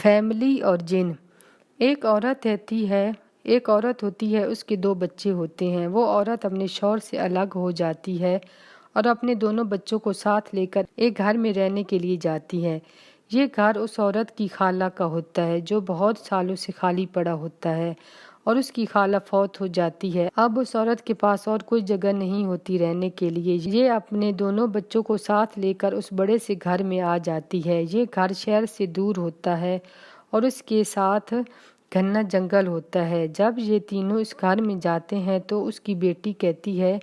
Family اور جن۔ ایک عورت ہوتی ہے، اس کے 2 بچے ہوتے ہیں۔ وہ عورت اپنے شوہر سے الگ ہو جاتی ہے اور اپنے دونوں بچوں کو ساتھ لے کر ایک گھر میں رہنے کے لیے جاتی ہے۔ یہ گھر اس عورت کی خالہ کا ہوتا ہے جو بہت سالوں سے خالی پڑا ہوتا ہے اور اس کی خالہ فوت ہو جاتی ہے۔ اب اس عورت کے پاس اور کوئی جگہ نہیں ہوتی رہنے کے لیے۔ یہ اپنے دونوں بچوں کو ساتھ لے کر اس بڑے سے گھر میں آ جاتی ہے۔ یہ گھر شہر سے دور ہوتا ہے اور اس کے ساتھ گھنا جنگل ہوتا ہے۔ جب یہ تینوں اس گھر میں جاتے ہیں تو اس کی بیٹی کہتی ہے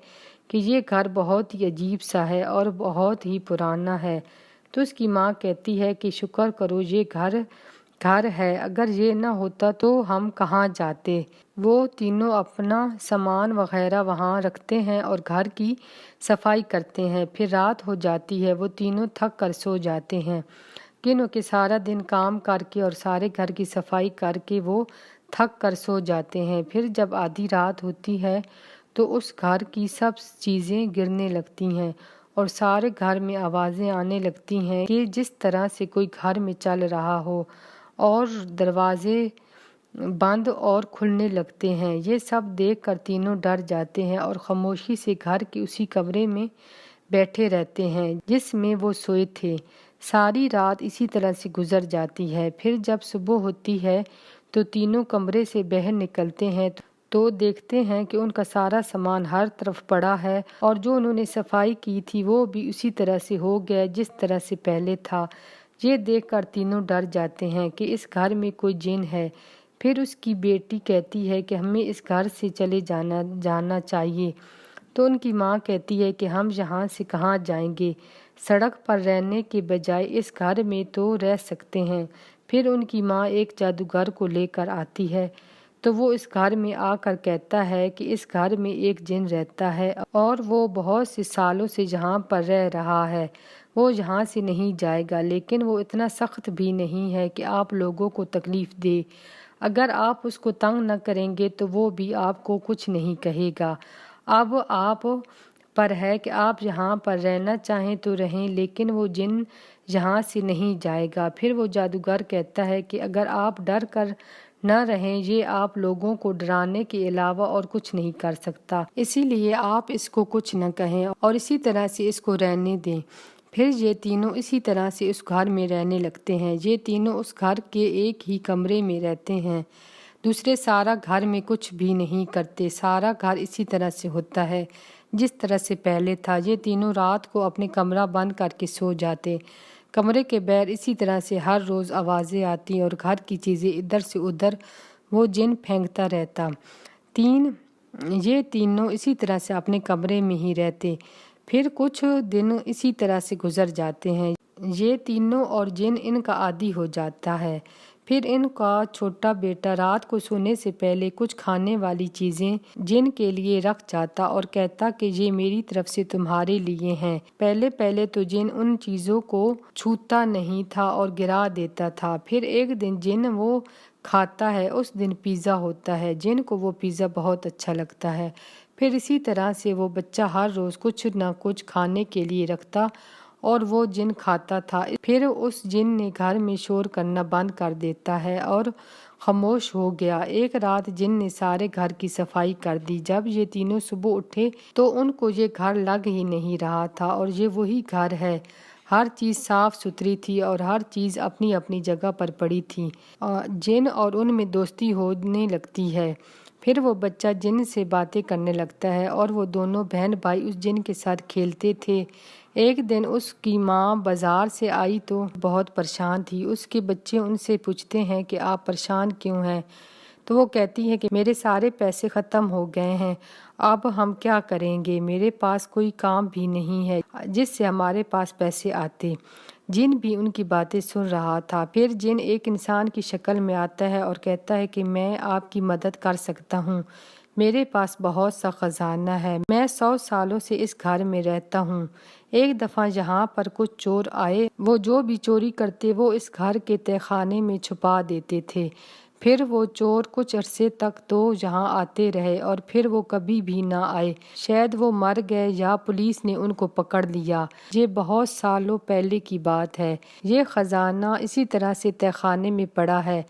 کہ یہ گھر بہت ہی عجیب سا ہے اور بہت ہی پرانا ہے۔ تو اس کی ماں کہتی ہے کہ شکر کرو یہ گھر ہے، اگر یہ نہ ہوتا تو ہم کہاں جاتے۔ وہ تینوں اپنا سامان وغیرہ وہاں رکھتے ہیں اور گھر کی صفائی کرتے ہیں۔ پھر رات ہو جاتی ہے، وہ تینوں تھک کر سو جاتے ہیں کیونکہ سارا دن کام کر کے اور سارے گھر کی صفائی کر کے وہ تھک کر سو جاتے ہیں۔ پھر جب آدھی رات ہوتی ہے تو اس گھر کی سب چیزیں گرنے لگتی ہیں اور سارے گھر میں آوازیں آنے لگتی ہیں کہ جس طرح سے کوئی گھر میں چل رہا ہو اور دروازے بند اور کھلنے لگتے ہیں۔ یہ سب دیکھ کر تینوں ڈر جاتے ہیں اور خاموشی سے گھر کے اسی کمرے میں بیٹھے رہتے ہیں جس میں وہ سوئے تھے۔ ساری رات اسی طرح سے گزر جاتی ہے۔ پھر جب صبح ہوتی ہے تو تینوں کمرے سے باہر نکلتے ہیں تو دیکھتے ہیں کہ ان کا سارا سامان ہر طرف پڑا ہے اور جو انہوں نے صفائی کی تھی وہ بھی اسی طرح سے ہو گیا جس طرح سے پہلے تھا۔ یہ دیکھ کر تینوں ڈر جاتے ہیں کہ اس گھر میں کوئی جن ہے۔ پھر اس کی بیٹی کہتی ہے کہ ہمیں اس گھر سے چلے جانا چاہیے۔ تو ان کی ماں کہتی ہے کہ ہم یہاں سے کہاں جائیں گے، سڑک پر رہنے کے بجائے اس گھر میں تو رہ سکتے ہیں۔ پھر ان کی ماں ایک جادوگر کو لے کر آتی ہے تو وہ اس گھر میں آ کر کہتا ہے کہ اس گھر میں ایک جن رہتا ہے اور وہ بہت سے سالوں سے یہاں پر رہ رہا ہے۔ وہ یہاں سے نہیں جائے گا لیکن وہ اتنا سخت بھی نہیں ہے کہ آپ لوگوں کو تکلیف دے۔ اگر آپ اس کو تنگ نہ کریں گے تو وہ بھی آپ کو کچھ نہیں کہے گا۔ اب آپ پر ہے کہ آپ یہاں پر رہنا چاہیں تو رہیں لیکن وہ جن یہاں سے نہیں جائے گا۔ پھر وہ جادوگر کہتا ہے کہ اگر آپ ڈر کر نہ رہیں، یہ آپ لوگوں کو ڈرانے کے علاوہ اور کچھ نہیں کر سکتا، اسی لیے آپ اس کو کچھ نہ کہیں اور اسی طرح سے اس کو رہنے دیں۔ پھر یہ تینوں اسی طرح سے اس گھر میں رہنے لگتے ہیں۔ یہ تینوں اس گھر کے ایک ہی کمرے میں رہتے ہیں، دوسرے سارا گھر میں کچھ بھی نہیں کرتے۔ سارا گھر اسی طرح سے ہوتا ہے جس طرح سے پہلے تھا۔ یہ تینوں رات کو اپنے کمرہ بند کر کے سو جاتے۔ کمرے کے باہر اسی طرح سے ہر روز آوازیں آتی اور گھر کی چیزیں ادھر سے ادھر وہ جن پھینکتا رہتا۔ یہ تینوں اسی طرح سے اپنے کمرے میں ہی رہتے۔ پھر کچھ دن اسی طرح سے گزر جاتے ہیں۔ یہ تینوں اور جن ان کا عادی ہو جاتا ہے۔ پھر ان کا چھوٹا بیٹا رات کو سونے سے پہلے کچھ کھانے والی چیزیں جن کے لیے رکھ جاتا اور کہتا کہ یہ میری طرف سے تمہارے لیے ہیں۔ پہلے تو جن ان چیزوں کو چھوتا نہیں تھا اور گرا دیتا تھا۔ پھر ایک دن جن وہ کھاتا ہے، اس دن پیزا ہوتا ہے۔ جن کو وہ پیزا بہت اچھا لگتا ہے۔ پھر اسی طرح سے وہ بچہ ہر روز کچھ نہ کچھ کھانے کے لیے رکھتا اور وہ جن کھاتا تھا۔ پھر اس جن نے گھر میں شور کرنا بند کر دیتا ہے اور خاموش ہو گیا۔ ایک رات جن نے سارے گھر کی صفائی کر دی۔ جب یہ تینوں صبح اٹھے تو ان کو یہ گھر لگ ہی نہیں رہا تھا اور یہ وہی گھر ہے۔ ہر چیز صاف ستھری تھی اور ہر چیز اپنی اپنی جگہ پر پڑی تھی۔ جن اور ان میں دوستی ہونے لگتی ہے۔ پھر وہ بچہ جن سے باتیں کرنے لگتا ہے اور وہ دونوں بہن بھائی اس جن کے ساتھ کھیلتے تھے۔ ایک دن اس کی ماں بازار سے آئی تو بہت پریشان تھی۔ اس کے بچے ان سے پوچھتے ہیں کہ آپ پریشان کیوں ہیں؟ تو وہ کہتی ہے کہ میرے سارے پیسے ختم ہو گئے ہیں، اب ہم کیا کریں گے؟ میرے پاس کوئی کام بھی نہیں ہے جس سے ہمارے پاس پیسے آتے۔ جن بھی ان کی باتیں سن رہا تھا۔ پھر جن ایک انسان کی شکل میں آتا ہے اور کہتا ہے کہ میں آپ کی مدد کر سکتا ہوں، میرے پاس بہت سا خزانہ ہے، میں 100 سالوں سے اس گھر میں رہتا ہوں۔ ایک دفعہ یہاں پر کچھ چور آئے، وہ جو بھی چوری کرتے وہ اس گھر کے تہہ خانے میں چھپا دیتے تھے۔ پھر وہ چور کچھ عرصے تک تو یہاں آتے رہے اور پھر وہ کبھی بھی نہ آئے۔ شاید وہ مر گئے یا پولیس نے ان کو پکڑ لیا۔ یہ بہت سالوں پہلے کی بات ہے۔ یہ خزانہ اسی طرح سے تہہ خانے میں پڑا ہے۔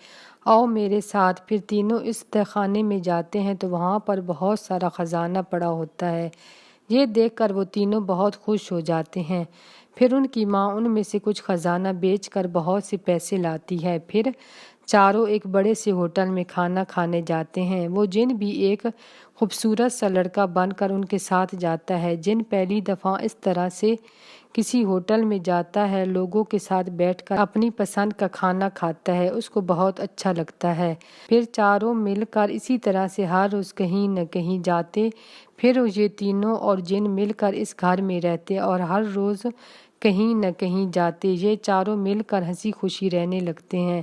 آؤ میرے ساتھ۔ پھر تینوں اس تہہ خانے میں جاتے ہیں تو وہاں پر بہت سارا خزانہ پڑا ہوتا ہے۔ یہ دیکھ کر وہ تینوں بہت خوش ہو جاتے ہیں۔ پھر ان کی ماں ان میں سے کچھ خزانہ بیچ کر بہت سے پیسے لاتی ہے۔ پھر چاروں ایک بڑے سے ہوٹل میں کھانا کھانے جاتے ہیں۔ وہ جن بھی ایک خوبصورت سا لڑکا بن کر ان کے ساتھ جاتا ہے۔ جن پہلی دفعہ اس طرح سے کسی ہوٹل میں جاتا ہے، لوگوں کے ساتھ بیٹھ کر اپنی پسند کا کھانا کھاتا ہے، اس کو بہت اچھا لگتا ہے۔ پھر چاروں مل کر اسی طرح سے ہر روز کہیں نہ کہیں جاتے۔ پھر یہ تینوں اور جن مل کر اس گھر میں رہتے اور ہر روز کہیں نہ کہیں جاتے۔ یہ چاروں مل کر ہنسی خوشی رہنے لگتے ہیں۔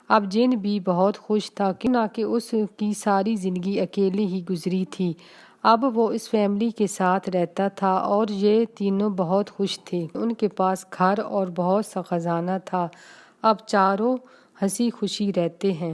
اب جن بھی بہت خوش تھا کیونکہ اس کی ساری زندگی اکیلے ہی گزری تھی۔ اب وہ اس فیملی کے ساتھ رہتا تھا اور یہ تینوں بہت خوش تھے۔ ان کے پاس گھر اور بہت سا خزانہ تھا۔ اب چاروں ہنسی خوشی رہتے ہیں۔